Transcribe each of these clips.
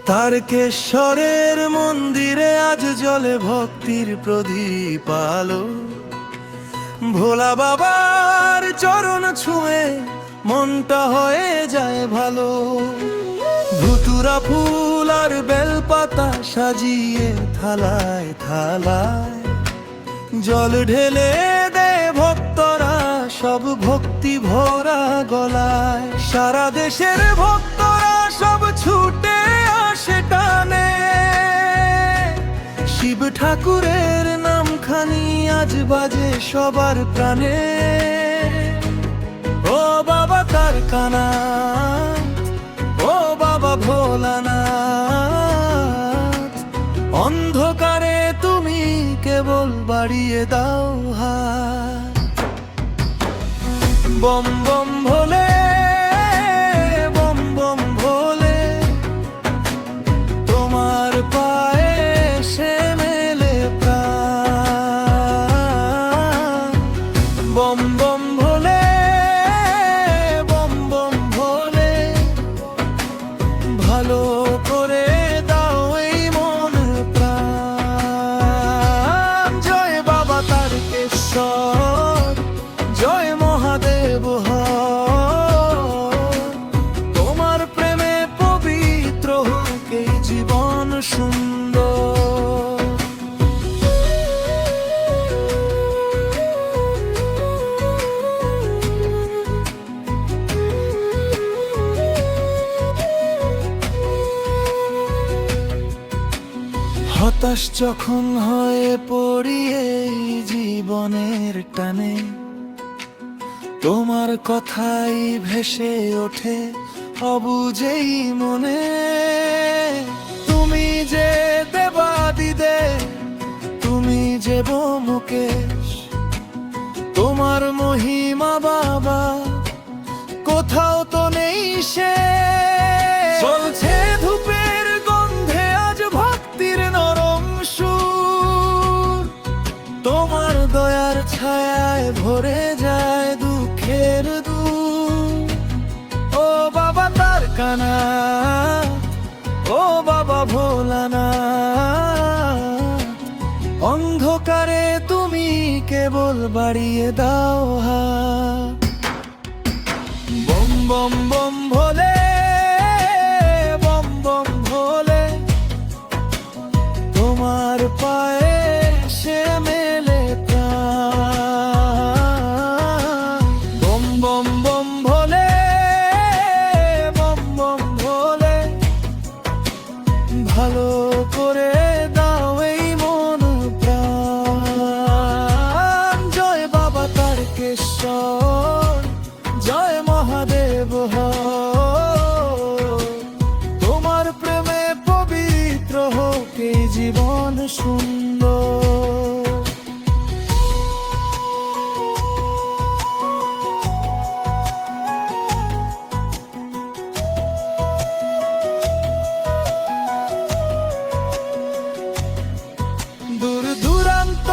তারকেশ্বরের মন্দিরে আজ জ্বলে ভক্তির প্রদীপ আলো। ভোলা বাবার চরণ ছুঁয়ে মনটা হয়ে যায় ভালো। ধুতুরা ফুল আর বেলপাতা সাজিয়ে থালায় থালায় জল ঢেলে দে ভক্তরা, সব ভক্তি ভরা গলায়। সারা দেশের ভক্তরা সব ছুটে আসে টানে, শিব ঠাকুরের নামখানি আজ বাজে সবার প্রাণে। ও বাবা তারকানাথ, ও বাবা ভোলানাথ, অন্ধকারে তুমি কেবল বাড়িয়ে দাও হাত। বম বম ভোলে, বম বম ভোলে, তোমার পায়ে সে মেলে প্রাণ। বম বম ভোলে, বম বম ভোলে, ভালো করে দাও এই মন প্রাণ। জয় বাবা তারকেশ্বর, জয় মহাদেব হর, তোমার প্রেমে পবিত্র হোক এই জীবন সুন্দর। হতাশ যখন হয়ে পড়ি এই জীবনের টানে, তোমার কথাই ভেসে ওঠে অবুঝেই মনে। তুমি যে দেবাদিদে, তুমি যে ব্যোমকেশ, তোমার মহিমা বাবা কোথাও তো নেই শেষ। চলছে ধূপের গন্ধে আজ ভক্তির নরম সুর, তোমার দয়ার ছায়ায় ভরে যায় দুঃখের দূর। ও বাবা তারকানাথ, ও বাবা ভোলানাথ, অন্ধকারে তুমি কেবল বাড়িয়ে দাও হাত। বম বম বম ভোলে, বম বম ভোলে, তোমার পায়ে সে মেলে প্রাণ। বম বম বম ভোলে, বম বম ভোলে, ভালো করে দাও এই মন প্রাণ। জয় বাবা তারকেশ্বর, জয় মহাদেব হর, তোমার প্রেমে পবিত্র হোক এই জীবন সুন্দর। দূর দূরান্ত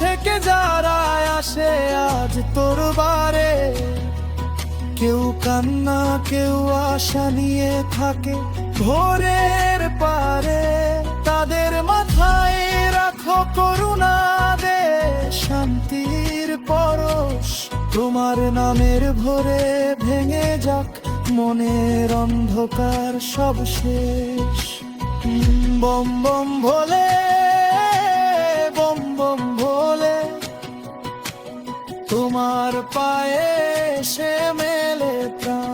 থেকে যারা আসে আজ তোর বারে, কেউ কান্না কেউ আশা নিয়ে থাকে ভোরের পারে। তাদের মাথায় রাখো করুণা দে শান্তির পরশ, তোমার নামের ভোরে ভেঙে যাক মনের অন্ধকার সব শেষ। বম বম ভোলে, বম বম ভোলে, তোমার পায়ে সে মেলে প্রাণ।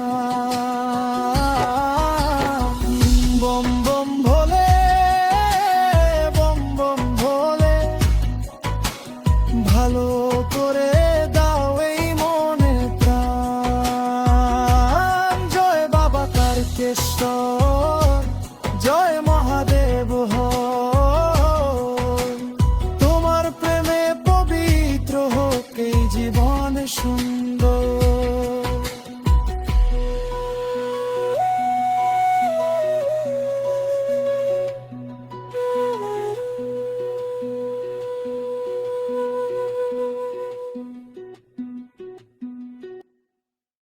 বম বম ভোলে, বম বম ভোলে, ভালো করে দাও এই মনে প্রাণ। জয় বাবা তারকেশ্বর,